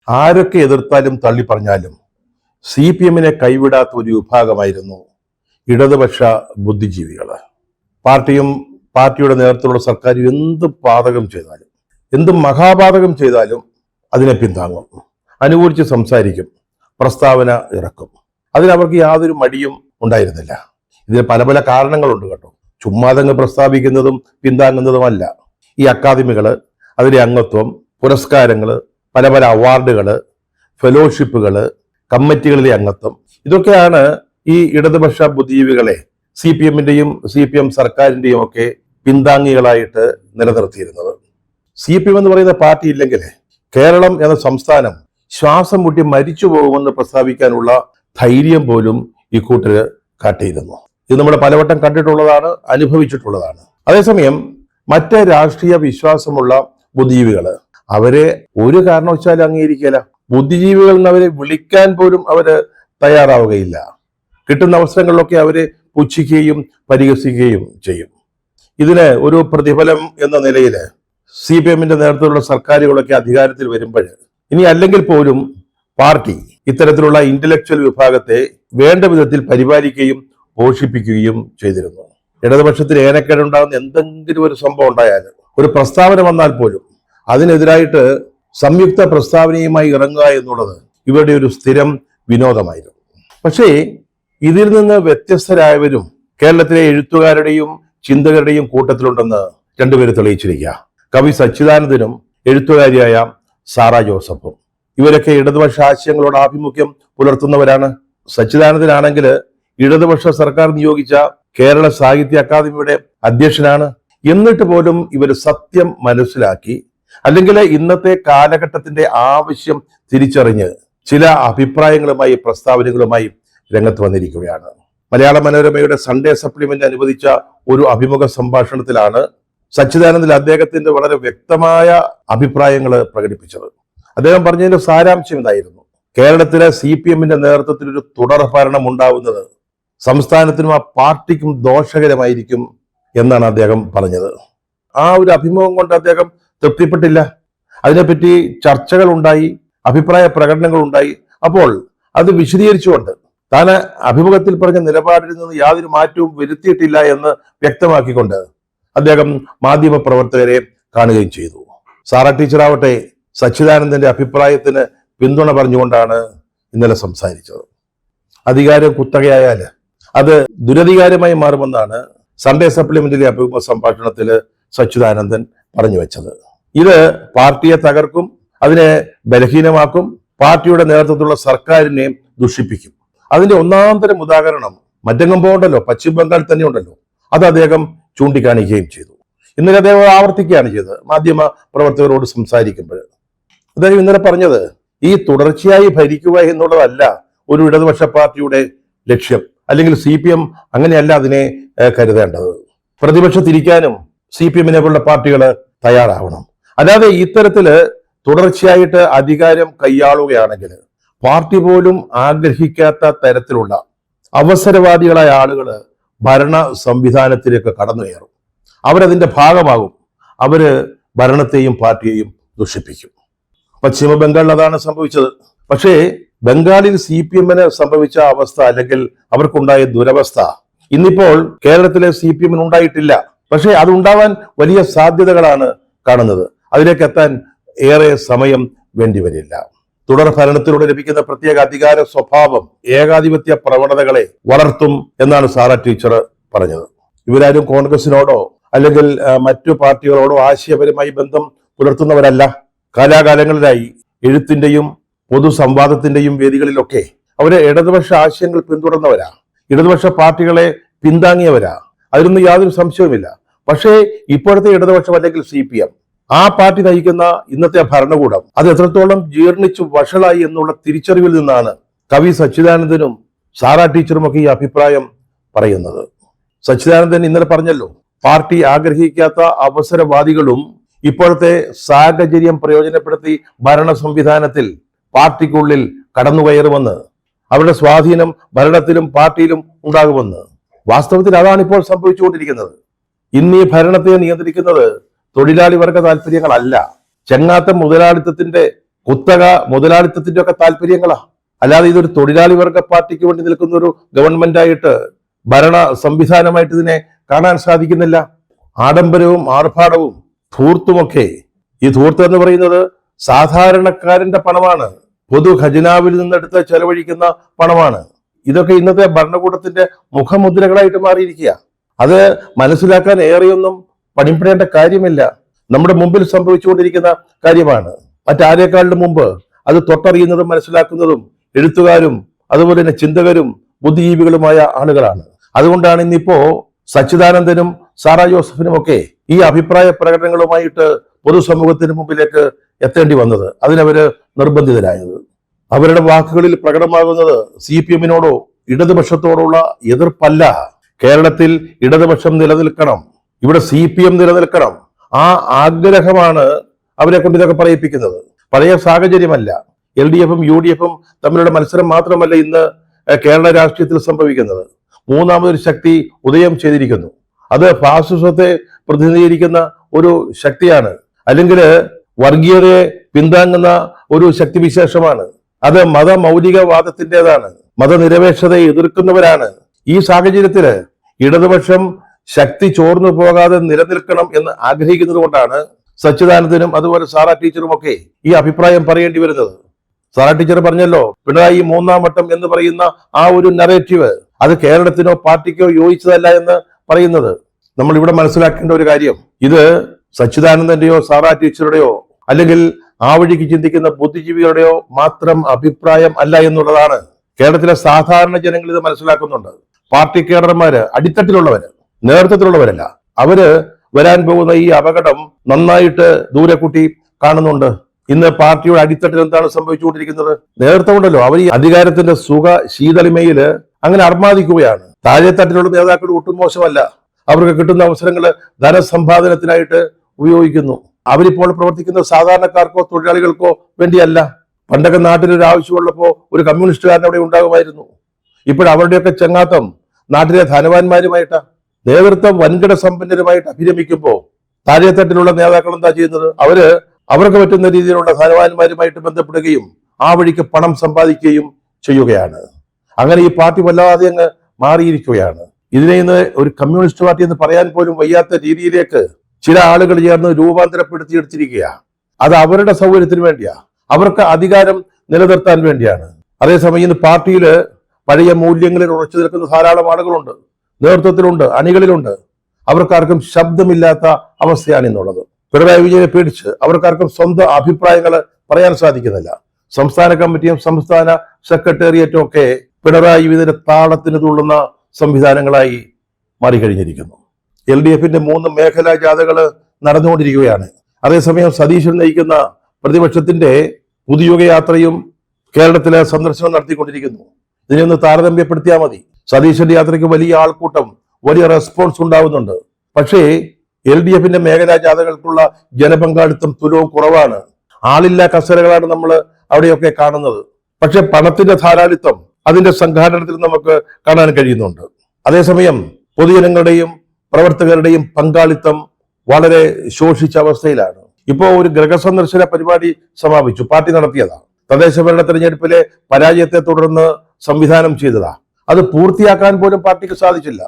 ആരൊക്കെ എതിർത്താലും തള്ളി പറഞ്ഞാലും CPM-നെ കൈവിടാത്ത ഒരു വിഭാഗമായിരുന്നു ഇടതുപക്ഷ ബുദ്ധിജീവികൾ. പാർട്ടിയുടെ നേതൃത്വത്തിലുള്ള സർക്കാർ എന്ത് പാതകം ചെയ്താലും, എന്ത് മഹാപാതകം ചെയ്താലും അതിനെ പിന്താങ്ങും, അനുകൂലിച്ച് സംസാരിക്കും, പ്രസ്താവന ഇറക്കും. അതിനവർക്ക് യാതൊരു മടിയും ഉണ്ടായിരുന്നില്ല. ഇതിന് പല പല കാരണങ്ങളുണ്ട് കേട്ടോ. ചുമ്മാതങ്ങ് പ്രസ്താവിക്കുന്നതും പിന്താങ്ങുന്നതുമല്ല. ഈ അക്കാദമികള്, അതിലെ അംഗത്വം, പുരസ്കാരങ്ങള്, പല പല അവാർഡുകള്, ഫെലോഷിപ്പുകള്, കമ്മിറ്റികളിലെ അംഗത്വം, ഇതൊക്കെയാണ് ഈ ഇടതുപക്ഷ ബുദ്ധിജീവികളെ CPM-ന്റെയും CPM സർക്കാരിന്റെയും ഒക്കെ പിന്താങ്ങികളായിട്ട് നിലനിർത്തിയിരുന്നത്. CPM എന്ന് പറയുന്ന പാർട്ടി ഇല്ലെങ്കിൽ കേരളം എന്ന സംസ്ഥാനം ശ്വാസം മുട്ടി മരിച്ചു പോകുമെന്ന് പ്രസ്താവിക്കാനുള്ള ധൈര്യം പോലും ഈ കൂട്ടര് കാട്ടിയിരുന്നു. ഇത് നമ്മൾ പലവട്ടം കണ്ടിട്ടുള്ളതാണ്, അനുഭവിച്ചിട്ടുള്ളതാണ്. അതേസമയം മറ്റ് രാഷ്ട്രീയ വിശ്വാസമുള്ള ബുദ്ധിജീവികള് അവരെ ഒരു കാരണവശാലും അംഗീകരിക്കില്ല. ബുദ്ധിജീവികൾ എന്നവരെ വിളിക്കാൻ പോലും അവര് തയ്യാറാവുകയില്ല. കിട്ടുന്ന അവസരങ്ങളിലൊക്കെ അവരെ പുച്ഛിക്കുകയും പരിഹസിക്കുകയും ചെയ്യും. ഇതിന് ഒരു പ്രതിഫലം എന്ന നിലയിൽ CPM-ന്റെ നേതൃത്വത്തിലുള്ള സർക്കാരുകളൊക്കെ അധികാരത്തിൽ വരുമ്പോൾ ഇനി അല്ലെങ്കിൽ പോലും പാർട്ടി ഇത്തരത്തിലുള്ള ഇന്റലക്ച്വൽ വിഭാഗത്തെ വേണ്ട വിധത്തിൽ പരിപാലിക്കുകയും പോഷിപ്പിക്കുകയും ചെയ്തിരുന്നു. ഇടതുപക്ഷത്തിന് ഏനക്കേടുണ്ടാകുന്ന എന്തെങ്കിലും ഒരു സംഭവം ഉണ്ടായാൽ, ഒരു പ്രസ്താവന വന്നാൽ പോലും അതിനെതിരായിട്ട് സംയുക്ത പ്രസ്താവനയുമായി ഇറങ്ങുക എന്നുള്ളത് ഇവരുടെ ഒരു സ്ഥിരം വിനോദമായിരുന്നു. പക്ഷേ ഇതിൽ നിന്ന് വ്യത്യസ്തരായവരും കേരളത്തിലെ എഴുത്തുകാരുടെയും ചിന്തകരുടെയും കൂട്ടത്തിലുണ്ടെന്ന് രണ്ടുപേര് തെളിയിച്ചിരിക്കുക. കവി സച്ചിദാനന്ദനും എഴുത്തുകാരിയായ സാറ ജോസഫും. ഇവരൊക്കെ ഇടതുപക്ഷ ആശയങ്ങളോട് ആഭിമുഖ്യം പുലർത്തുന്നവരാണ്. സച്ചിദാനന്ദനാണെങ്കിൽ ഇടതുപക്ഷ സർക്കാർ നിയോഗിച്ച കേരള സാഹിത്യ അക്കാദമിയുടെ അധ്യക്ഷനാണ്. എന്നിട്ട് പോലും ഇവർ സത്യം മനസ്സിലാക്കി, അല്ലെങ്കിൽ ഇന്നത്തെ കാലഘട്ടത്തിന്റെ ആവശ്യം തിരിച്ചറിഞ്ഞ് ചില അഭിപ്രായങ്ങളുമായി, പ്രസ്താവനകളുമായി രംഗത്ത് വന്നിരിക്കുകയാണ്. മലയാള മനോരമയുടെ സൺഡേ സപ്ലിമെന്റ് അനുവദിച്ച ഒരു അഭിമുഖ സംഭാഷണത്തിലാണ് സച്ചിദാനന്ദൻ അദ്ദേഹത്തിന്റെ വളരെ വ്യക്തമായ അഭിപ്രായങ്ങൾ പ്രകടിപ്പിച്ചത്. അദ്ദേഹം പറഞ്ഞതിന്റെ സാരാംശം ഇതായിരുന്നു: കേരളത്തിലെ CPM-ന്റെ നേതൃത്വത്തിൽ ഒരു തുടർ ഭരണം ഉണ്ടാവുന്നത് സംസ്ഥാനത്തിനും ആ പാർട്ടിക്കും ദോഷകരമായിരിക്കും എന്നാണ് അദ്ദേഹം പറഞ്ഞത്. ആ ഒരു അഭിമുഖം കൊണ്ട് അദ്ദേഹം തൃപ്തിപ്പെട്ടില്ല. അതിനെപ്പറ്റി ചർച്ചകൾ ഉണ്ടായി, അഭിപ്രായ പ്രകടനങ്ങൾ ഉണ്ടായി. അപ്പോൾ അത് വിശദീകരിച്ചുകൊണ്ട് താൻ അഭിമുഖത്തിൽ പറഞ്ഞ നിലപാടിൽ നിന്ന് യാതൊരു മാറ്റവും വരുത്തിയിട്ടില്ല എന്ന് വ്യക്തമാക്കിക്കൊണ്ട് അദ്ദേഹം മാധ്യമ പ്രവർത്തകരെ കാണുകയും ചെയ്തു. സാറ ടീച്ചറാവട്ടെ സച്ചിദാനന്ദന്റെ അഭിപ്രായത്തിന് പിന്തുണ പറഞ്ഞുകൊണ്ടാണ് ഇന്നലെ സംസാരിച്ചത്. അധികാരം കുത്തകയായാൽ അത് ദുരധികാരമായി മാറുമെന്നാണ് സൺഡേ സപ്ലിമെന്റിലെ അഭിമുഖ സംഭാഷണത്തിൽ സച്ചിദാനന്ദൻ പറഞ്ഞു വെച്ചത്. ഇത് പാർട്ടിയെ തകർക്കും, അതിനെ ബലഹീനമാക്കും, പാർട്ടിയുടെ നേതൃത്വത്തിലുള്ള സർക്കാരിനെ ദുഷിപ്പിക്കും. അതിന്റെ ഒന്നാന്തരം ഉദാഹരണം മറ്റെങ്ങും പോകണ്ടല്ലോ, പശ്ചിമ ബംഗാൾ തന്നെ ഉണ്ടല്ലോ. അത് അദ്ദേഹം ചൂണ്ടിക്കാണിക്കുകയും ചെയ്തു. ഇന്നലെ അദ്ദേഹം ആവർത്തിക്കുകയാണ് ചെയ്തത് മാധ്യമ പ്രവർത്തകരോട് സംസാരിക്കുമ്പോൾ. അദ്ദേഹം ഇന്നലെ പറഞ്ഞത് ഈ തുടർച്ചയായി ഭരിക്കുക എന്നുള്ളതല്ല ഒരു ഇടതുപക്ഷ പാർട്ടിയുടെ ലക്ഷ്യം, അല്ലെങ്കിൽ CPM അങ്ങനെയല്ല അതിനെ കരുതേണ്ടത്. പ്രതിപക്ഷത്തിരിക്കാനും CPM-നെ പോലുള്ള പാർട്ടികൾ തയ്യാറാവണം. അല്ലാതെ ഇത്തരത്തില് തുടർച്ചയായിട്ട് അധികാരം കൈയാളുകയാണെങ്കിൽ പാർട്ടി പോലും ആഗ്രഹിക്കാത്ത തരത്തിലുള്ള അവസരവാദികളായ ആളുകൾ ഭരണ സംവിധാനത്തിലേക്ക് കടന്നു കയറും. അവരതിന്റെ ഭാഗമാകും. അവര് ഭരണത്തെയും പാർട്ടിയെയും ദുഷിപ്പിക്കും. പശ്ചിമ ബംഗാളിൽ അതാണ് സംഭവിച്ചത്. പക്ഷേ ബംഗാളിൽ CPM-ന് സംഭവിച്ച അവസ്ഥ, അല്ലെങ്കിൽ അവർക്കുണ്ടായ ദുരവസ്ഥ ഇന്നിപ്പോൾ കേരളത്തിലെ CPM-ന് ഉണ്ടായിട്ടില്ല. പക്ഷേ അതുണ്ടാവാൻ വലിയ സാധ്യതകളാണ് കാണുന്നത്. അതിലേക്ക് എത്താൻ ഏറെ സമയം വേണ്ടിവരില്ല. തുടർ ഭരണത്തിലൂടെ ലഭിക്കുന്ന പ്രത്യേക അധികാര സ്വഭാവം ഏകാധിപത്യ പ്രവണതകളെ വളർത്തും എന്നാണ് സാറ ടീച്ചർ പറഞ്ഞത്. ഇവരാരും കോൺഗ്രസിനോടോ അല്ലെങ്കിൽ മറ്റു പാർട്ടികളോടോ ആശയപരമായി ബന്ധം പുലർത്തുന്നവരല്ല. കാലാകാലങ്ങളിലായി എഴുത്തിന്റെയും പൊതുസംവാദത്തിന്റെയും വേദികളിലൊക്കെ അവര് ഇടതുപക്ഷ ആശയങ്ങൾ പിന്തുടർന്നവരാ, ഇടതുപക്ഷ പാർട്ടികളെ പിന്താങ്ങിയവരാ. അതിലൊന്നും യാതൊരു സംശയവുമില്ല. പക്ഷേ ഇപ്പോഴത്തെ ഇടതുപക്ഷം അല്ലെങ്കിൽ CPM, ആ പാർട്ടി നയിക്കുന്ന ഇന്നത്തെ ഭരണകൂടം അത് എത്രത്തോളം ജീർണിച്ചു വഷളായി എന്നുള്ള തിരിച്ചറിവിൽ നിന്നാണ് കവി സച്ചിദാനന്ദനും സാറ ടീച്ചറും ഒക്കെ ഈ അഭിപ്രായം പറയുന്നത്. സച്ചിദാനന്ദൻ ഇന്നലെ പറഞ്ഞല്ലോ, പാർട്ടി ആഗ്രഹിക്കാത്ത അവസരവാദികളും ഇപ്പോഴത്തെ സാഹചര്യം പ്രയോജനപ്പെടുത്തി ഭരണ സംവിധാനത്തിൽ പാർട്ടിക്കുള്ളിൽ കടന്നുകയറുമെന്ന്, അവരുടെ സ്വാധീനം ഭരണത്തിലും പാർട്ടിയിലും ഉണ്ടാകുമെന്ന്. വാസ്തവത്തിൽ അതാണ് ഇപ്പോൾ സംഭവിച്ചുകൊണ്ടിരിക്കുന്നത്. ഇന്ന് ഈ ഭരണത്തെ നിയന്ത്രിക്കുന്നത് തൊഴിലാളി വർഗ താല്പര്യങ്ങളല്ല, ചെങ്ങാത്ത മുതലാളിത്തത്തിന്റെ കുത്തക മുതലാളിത്തത്തിന്റെ ഒക്കെ താല്പര്യങ്ങളാ. അല്ലാതെ ഇതൊരു തൊഴിലാളി വർഗ പാർട്ടിക്ക് വേണ്ടി നിൽക്കുന്ന ഒരു ഗവൺമെന്റായിട്ട് ഭരണ സംവിധാനമായിട്ട് ഇതിനെ കാണാൻ സാധിക്കുന്നില്ല. ആഡംബരവും ആർഭാടവും ധൂർത്തുമൊക്കെ, ഈ ധൂർത്ത് എന്ന് പറയുന്നത് സാധാരണക്കാരന്റെ പണമാണ്, പൊതു ഖജനാവിൽ നിന്നെടുത്ത് ചെലവഴിക്കുന്ന പണമാണ്. ഇതൊക്കെ ഇന്നത്തെ ഭരണകൂടത്തിന്റെ മുഖമുദ്രകളായിട്ട് മാറിയിരിക്കുക. അത് മനസ്സിലാക്കാൻ ഏറെയൊന്നും പണിപ്പെടേണ്ട കാര്യമില്ല. നമ്മുടെ മുമ്പിൽ സംഭവിച്ചുകൊണ്ടിരിക്കുന്ന കാര്യമാണ്. മറ്റാരേക്കാളും മുമ്പ് അത് തൊട്ടറിയുന്നതും മനസ്സിലാക്കുന്നതും എഴുത്തുകാരും അതുപോലെ തന്നെ ചിന്തകരും ബുദ്ധിജീവികളുമായ ആളുകളാണ്. അതുകൊണ്ടാണ് ഇന്നിപ്പോ സച്ചിദാനന്ദനും സാറാ ജോസഫിനും ഒക്കെ ഈ അഭിപ്രായ പ്രകടനങ്ങളുമായിട്ട് പൊതുസമൂഹത്തിന് മുമ്പിലേക്ക് എത്തേണ്ടി വന്നത്, അതിനവര് നിർബന്ധിതരായത്. അവരുടെ വാക്കുകളിൽ പ്രകടമാകുന്നത് CPM-നോടോ ഇടതുപക്ഷത്തോടുള്ള എതിർപ്പല്ല. കേരളത്തിൽ ഇടതുപക്ഷം നിലനിൽക്കണം, ഇവിടെ CPM നിലനിൽക്കണം, ആ ആഗ്രഹമാണ് അവരെ കൊണ്ട് ഇതൊക്കെ പറയിപ്പിക്കുന്നത്. പഴയ സാഹചര്യമല്ല. LDF-ഉം UDF-ഉം തമ്മിലുള്ള മത്സരം മാത്രമല്ല ഇന്ന് കേരള രാഷ്ട്രീയത്തിൽ സംഭവിക്കുന്നത്. മൂന്നാമതൊരു ശക്തി ഉദയം ചെയ്തിരിക്കുന്നു. അത് ഫാസിസത്തെ പ്രതിനിധീകരിക്കുന്ന ഒരു ശക്തിയാണ്, അല്ലെങ്കിൽ വർഗീയതയെ പിന്താങ്ങുന്ന ഒരു ശക്തിവിശേഷമാണ്. അത് മതമൗലികവാദത്തിൻ്റെതാണ്, മതനിരപേക്ഷതയെ എതിർക്കുന്നവരാണ്. ഈ സാഹചര്യത്തില് ഇടതുപക്ഷം ശക്തി ചോർന്നു പോകാതെ നിലനിൽക്കണം എന്ന് ആഗ്രഹിക്കുന്നത് കൊണ്ടാണ് സച്ചിദാനന്ദനും അതുപോലെ സാറാ ടീച്ചറും ഒക്കെ ഈ അഭിപ്രായം പറയേണ്ടി വരുന്നത്. സാറാ ടീച്ചർ പറഞ്ഞല്ലോ, പിണറായി മൂന്നാം വട്ടം എന്ന് പറയുന്ന ആ ഒരു നറേറ്റീവ് അത് കേരളത്തിനോ പാർട്ടിക്കോ യോജിച്ചതല്ല എന്ന് പറയുന്നത്. നമ്മൾ ഇവിടെ മനസ്സിലാക്കേണ്ട ഒരു കാര്യം, ഇത് സച്ചിദാനന്ദന്റെയോ സാറാ ടീച്ചറുടെയോ അല്ലെങ്കിൽ ആ വഴിക്ക് ചിന്തിക്കുന്ന ബുദ്ധിജീവികളുടെയോ മാത്രം അഭിപ്രായം അല്ല എന്നുള്ളതാണ്. കേരളത്തിലെ സാധാരണ ജനങ്ങൾ ഇത് മനസ്സിലാക്കുന്നുണ്ട്. പാർട്ടി കേഡർമാര്, അടിത്തട്ടിലുള്ളവര്, നേതൃത്വത്തിലുള്ളവരല്ല, അവര് വരാൻ പോകുന്ന ഈ അപകടം നന്നായിട്ട് ദൂരെ കൂട്ടി കാണുന്നുണ്ട്. ഇന്ന് പാർട്ടിയുടെ അടിത്തട്ടിൽ എന്താണ് സംഭവിച്ചുകൊണ്ടിരിക്കുന്നത്? നേതൃത്വം ഉണ്ടല്ലോ, അവർ ഈ അധികാരത്തിന്റെ സുഖ ശീതളിമയില് അങ്ങനെ അർമാദിക്കുകയാണ്. താഴെത്തട്ടിലുള്ള നേതാക്കൾ ഒട്ടും മോശമല്ല. അവർക്ക് കിട്ടുന്ന അവസരങ്ങൾ ധനസമ്പാദനത്തിനായിട്ട് ഉപയോഗിക്കുന്നു. അവരിപ്പോൾ പ്രവർത്തിക്കുന്ന സാധാരണക്കാർക്കോ തൊഴിലാളികൾക്കോ വേണ്ടിയല്ല. പണ്ടൊക്കെ നാട്ടിലൊരു ആവശ്യമുള്ളപ്പോൾ ഒരു കമ്മ്യൂണിസ്റ്റുകാരൻ അവിടെ ഉണ്ടാകുമായിരുന്നു. ഇപ്പോഴവരുടെയൊക്കെ ചങ്ങാത്തം നാട്ടിലെ ധനവാന്മാരുമായിട്ടാ. നേതൃത്വം വൻകിട സമ്പന്നരുമായിട്ട് അഭിരമിക്കുമ്പോൾ താഴെത്തട്ടിലുള്ള നേതാക്കൾ എന്താ ചെയ്യുന്നത്? അവർക്ക് പറ്റുന്ന രീതിയിലുള്ള ധനവാന്മാരുമായിട്ട് ബന്ധപ്പെടുകയും ആ വഴിക്ക് പണം സമ്പാദിക്കുകയും ചെയ്യുകയാണ്. അങ്ങനെ ഈ പാർട്ടി വല്ലാതെ അങ്ങ് മാറിയിരിക്കുകയാണ്. ഇതിനെ ഇന്ന് ഒരു കമ്മ്യൂണിസ്റ്റ് പാർട്ടി എന്ന് പറയാൻ പോലും വയ്യാത്ത രീതിയിലേക്ക് ചില ആളുകൾ ചേർന്ന് രൂപാന്തരപ്പെടുത്തിയെടുത്തിരിക്കുക. അത് അവരുടെ സൗകര്യത്തിന് വേണ്ടിയാ, അവർക്ക് അധികാരം നിലനിർത്താൻ വേണ്ടിയാണ്. അതേസമയം ഇന്ന് പാർട്ടിയിൽ പഴയ മൂല്യങ്ങളിൽ ഉറച്ചു നിൽക്കുന്ന ധാരാളം ആളുകളുണ്ട്, നേതൃത്വത്തിലുണ്ട്, അണികളിലുണ്ട്. അവർക്കാർക്കും ശബ്ദമില്ലാത്ത അവസ്ഥയാണ് ഇന്നുള്ളത്. പിണറായി വിജയനെ പേടിച്ച് അവർക്കാർക്കും സ്വന്തം അഭിപ്രായങ്ങൾ പറയാൻ സാധിക്കുന്നില്ല. സംസ്ഥാന കമ്മിറ്റിയും സംസ്ഥാന സെക്രട്ടേറിയറ്റും ഒക്കെ പിണറായി വിജയന്റെ താളത്തിന് തുള്ളുന്ന സംവിധാനങ്ങളായി മാറിക്കഴിഞ്ഞിരിക്കുന്നു. LDF-ന്റെ 3 മേഖലാ ജാഥകൾ നടന്നുകൊണ്ടിരിക്കുകയാണ്. അതേസമയം സതീശൻ നയിക്കുന്ന പ്രതിപക്ഷത്തിന്റെ പുതുയുഗ യാത്രയും കേരളത്തിലെ സന്ദർശനം നടത്തിക്കൊണ്ടിരിക്കുന്നു. ഇതിനൊന്ന് താരതമ്യപ്പെടുത്തിയാൽ മതി. സതീശന്റെ യാത്രയ്ക്ക് വലിയ ആൾക്കൂട്ടം, വലിയ റെസ്പോൺസ് ഉണ്ടാവുന്നുണ്ട്. പക്ഷേ LDF-ന്റെ മേഖലാ ജാഥകൾക്കുള്ള ജനപങ്കാളിത്തം തുലവും കുറവാണ്. ആളില്ലാ കസേരകളാണ് നമ്മൾ അവിടെയൊക്കെ കാണുന്നത്. പക്ഷെ പണത്തിന്റെ ധാരാളിത്തം അതിന്റെ സംഘാടനത്തിൽ നമുക്ക് കാണാൻ കഴിയുന്നുണ്ട്. അതേസമയം പൊതുജനങ്ങളുടെയും പ്രവർത്തകരുടെയും പങ്കാളിത്തം വളരെ ശോഷിച്ച അവസ്ഥയിലാണ്. ഇപ്പോൾ ഒരു ഗൃഹസന്ദർശന പരിപാടി സമാപിച്ചു, പാർട്ടി നടത്തിയതാണ്. തദ്ദേശ ഭരണ തെരഞ്ഞെടുപ്പിലെ പരാജയത്തെ തുടർന്ന് സംവിധാനം ചെയ്തതാ. അത് പൂർത്തിയാക്കാൻ പോലും പാർട്ടിക്ക് സാധിച്ചില്ല.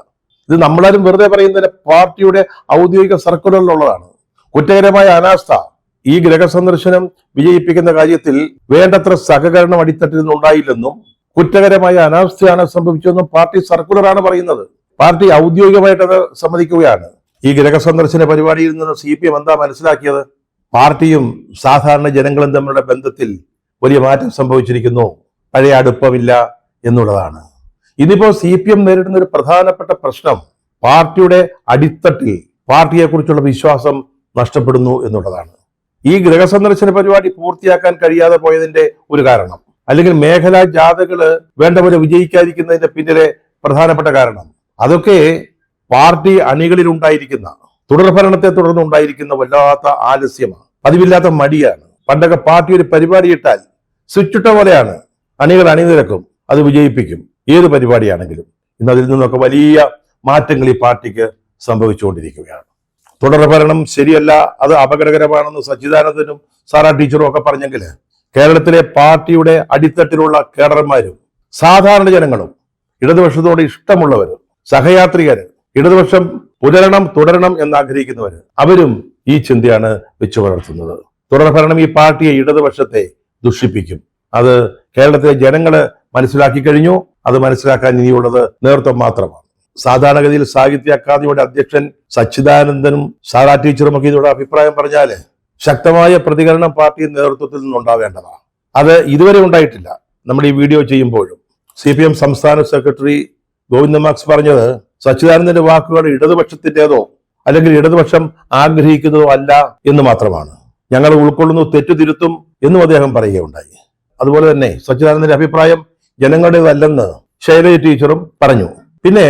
ഇത് നമ്മളാരും വെറുതെ പറയുന്നതിന് പാർട്ടിയുടെ ഔദ്യോഗിക സർക്കുലറിലുള്ളതാണ്. കുറ്റകരമായ അനാസ്ഥ ഈ ഗൃഹസന്ദർശനം വിജയിപ്പിക്കുന്ന കാര്യത്തിൽ വേണ്ടത്ര സഹകരണം അടിത്തട്ടിൽ നിന്നുണ്ടായില്ലെന്നും കുറ്റകരമായ അനാസ്ഥയാണ് സംഭവിച്ചതെന്നും പാർട്ടി സർക്കുലറാണ് പറയുന്നത്. പാർട്ടി ഔദ്യോഗികമായിട്ട് അത് സമ്മതിക്കുകയാണ്. ഈ ഗൃഹസന്ദർശന പരിപാടിയിൽ നിന്ന് CPM എന്താ മനസ്സിലാക്കിയത്? പാർട്ടിയും സാധാരണ ജനങ്ങളും തമ്മിലുള്ള ബന്ധത്തിൽ വലിയ മാറ്റം സംഭവിച്ചിരിക്കുന്നു, പഴയ അടുപ്പമില്ല എന്നുള്ളതാണ്. ഇന്നിപ്പോ CPM നേരിടുന്ന ഒരു പ്രധാനപ്പെട്ട പ്രശ്നം പാർട്ടിയുടെ അടിത്തട്ടിൽ പാർട്ടിയെക്കുറിച്ചുള്ള വിശ്വാസം നഷ്ടപ്പെടുന്നു എന്നുള്ളതാണ്. ഈ ഗൃഹസന്ദർശന പരിപാടി പൂർത്തിയാക്കാൻ കഴിയാതെ പോയതിന്റെ ഒരു കാരണം, അല്ലെങ്കിൽ മേഖലാ ജാഥകള് വേണ്ടപോലെ വിജയിക്കാതിരിക്കുന്നതിന്റെ പിന്നിലെ പ്രധാനപ്പെട്ട കാരണം, അതൊക്കെ പാർട്ടി അണികളിൽ ഉണ്ടായിരിക്കുന്ന തുടർഭരണത്തെ തുടർന്ന് ഉണ്ടായിരിക്കുന്ന വല്ലാത്ത ആലസ്യമാണ്, പതിവില്ലാത്ത മടിയാണ്. പണ്ടൊക്കെ പാർട്ടി ഒരു പരിപാടി ഇട്ടാൽ സ്വിച്ചിട്ട പോലെയാണ്, അണികൾ അണിനിരക്കും, അത് വിജയിപ്പിക്കും, ഏത് പരിപാടിയാണെങ്കിലും. ഇന്ന് അതിൽ നിന്നൊക്കെ വലിയ മാറ്റങ്ങൾ ഈ പാർട്ടിക്ക് സംഭവിച്ചുകൊണ്ടിരിക്കുകയാണ്. തുടർഭരണം ശരിയല്ല, അത് അപകടകരമാണെന്ന് സച്ചിദാനന്ദനും സാറാ ടീച്ചറും ഒക്കെ പറഞ്ഞെങ്കിൽ കേരളത്തിലെ പാർട്ടിയുടെ അടിത്തട്ടിലുള്ള കേഡർമാരും സാധാരണ ജനങ്ങളും ഇടതുപക്ഷത്തോട് ഇഷ്ടമുള്ളവരും സഹയാത്രികര് ഇടതുപക്ഷം തുടരണം എന്നാഗ്രഹിക്കുന്നവര് അവരും ഈ ചിന്തയാണ് വെച്ചു പുലർത്തുന്നത്. തുടർഭരണം ഈ പാർട്ടിയെ ഇടതുപക്ഷത്തെ ദുഷിപ്പിക്കും. അത് കേരളത്തിലെ ജനങ്ങള് മനസ്സിലാക്കി കഴിഞ്ഞു. അത് മനസ്സിലാക്കാൻ ഇനിയുള്ളത് നേതൃത്വം മാത്രമാണ്. സാധാരണഗതിയിൽ സാഹിത്യ അക്കാദമിയുടെ അധ്യക്ഷൻ സച്ചിദാനന്ദനും സാറാ ടീച്ചറും ഒക്കെ ഇതിനോട് അഭിപ്രായം പറഞ്ഞാല് ശക്തമായ പ്രതികരണം പാർട്ടി നേതൃത്വത്തിൽ നിന്നുണ്ടാവേണ്ടതാണ്. അത് ഇതുവരെ ഉണ്ടായിട്ടില്ല. നമ്മൾ ഈ വീഡിയോ ചെയ്യുമ്പോഴും CPM സംസ്ഥാന സെക്രട്ടറി ഗോവിന്ദൻ മാർക്സ് പറഞ്ഞത് സച്ചിദാനന്ദന്റെ വാക്കുകൾ ഇടതുപക്ഷത്തിന്റേതോ അല്ലെങ്കിൽ ഇടതുപക്ഷം ആഗ്രഹിക്കുന്നതോ അല്ല എന്ന് മാത്രമാണ്. ഞങ്ങൾ ഉൾക്കൊള്ളുന്നു, തെറ്റുതിരുത്തും എന്നും അദ്ദേഹം പറയുകയുണ്ടായി. അതുപോലെ തന്നെ സച്ചിദാനന്ദന്റെ അഭിപ്രായം ജനങ്ങളുടേതല്ലെന്ന് ശൈലജ ടീച്ചറും പറഞ്ഞു. പിന്നെ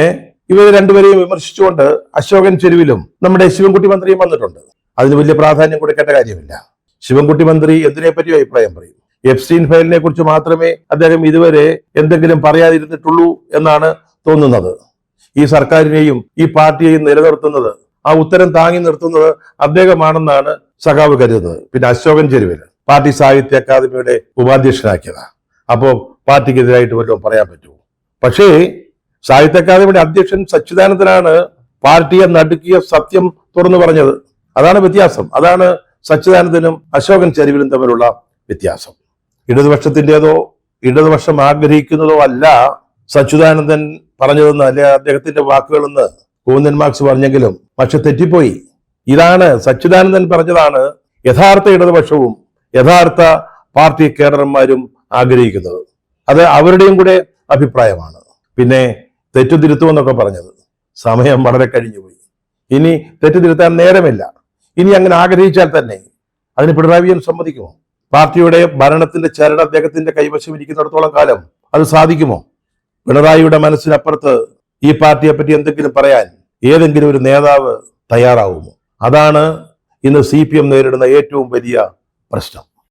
ഇവർ രണ്ടുപേരെയും വിമർശിച്ചുകൊണ്ട് അശോകൻ ചെരുവിലും നമ്മുടെ ശിവൻകുട്ടി മന്ത്രിയും വന്നിട്ടുണ്ട്. അതിന് വലിയ പ്രാധാന്യം കൊടുക്കേണ്ട കാര്യമില്ല. ശിവൻകുട്ടി മന്ത്രി എന്തിനെപ്പറ്റിയും അഭിപ്രായം പറയും. എപ്സ്റ്റീൻ ഫയലിനെ കുറിച്ച് മാത്രമേ അദ്ദേഹം ഇതുവരെ എന്തെങ്കിലും പറയാതിരുന്നിട്ടുള്ളൂ എന്നാണ് തോന്നുന്നത്. ഈ സർക്കാരിനെയും ഈ പാർട്ടിയെയും നിലനിർത്തുന്നത്, ആ ഉത്തരം താങ്ങി നിർത്തുന്നത് അദ്ദേഹമാണെന്നാണ് സഖാവ് കരുതുന്നത്. പിന്നെ അശോകൻ ചെരുവിൽ പാർട്ടി സാഹിത്യ അക്കാദമിയുടെ ഉപാധ്യക്ഷനാക്കിയതാ. അപ്പോ പാർട്ടിക്കെതിരായിട്ട് വല്ലതും പറയാൻ പറ്റുമോ? പക്ഷേ സാഹിത്യ അക്കാദമിയുടെ അധ്യക്ഷൻ സച്ചിദാനന്ദനാണ് പാർട്ടിയെ നടുക്കിയ സത്യം തുറന്നു പറഞ്ഞത്. അതാണ് വ്യത്യാസം. അതാണ് സച്ചിദാനന്ദനും അശോകൻ ചെരുവിലും തമ്മിലുള്ള വ്യത്യാസം. ഇടതുപക്ഷത്തിൻ്റെതോ ഇടതുപക്ഷം ആഗ്രഹിക്കുന്നതോ അല്ല സച്ചിദാനന്ദൻ പറഞ്ഞതെന്ന് അല്ലെ അദ്ദേഹത്തിന്റെ വാക്കുകളെന്ന് ഗോവിന്ദൻ മാർക്സ് പറഞ്ഞെങ്കിലും പക്ഷെ തെറ്റിപ്പോയി. ഇതാണ് സച്ചിദാനന്ദൻ പറഞ്ഞതാണ് യഥാർത്ഥ ഇടതുപക്ഷവും യഥാർത്ഥ പാർട്ടി കേഡർമാരും ആഗ്രഹിക്കുന്നത്. അത് അവരുടെയും കൂടെ അഭിപ്രായമാണ്. പിന്നെ തെറ്റുതിരുത്തുമെന്നൊക്കെ പറഞ്ഞത് സമയം വളരെ കഴിഞ്ഞുപോയി. ഇനി തെറ്റുതിരുത്താൻ നേരമില്ല. ഇനി അങ്ങനെ ആഗ്രഹിച്ചാൽ തന്നെ അതിന് പിണറായി വിജയൻ സമ്മതിക്കുമോ? പാർട്ടിയുടെ ഭരണത്തിന്റെ ചരട് അദ്ദേഹത്തിന്റെ കൈവശം ഇരിക്കുന്നിടത്തോളം കാലം അത് സാധിക്കുമോ? പിണറായിയുടെ മനസ്സിനപ്പുറത്ത് ഈ പാർട്ടിയെ പറ്റി എന്തെങ്കിലും പറയാൻ ഏതെങ്കിലും ഒരു നേതാവ് തയ്യാറാവുമോ? അതാണ് ഇന്ന് CPM നേരിടുന്ന ഏറ്റവും വലിയ പ്രശ്നം.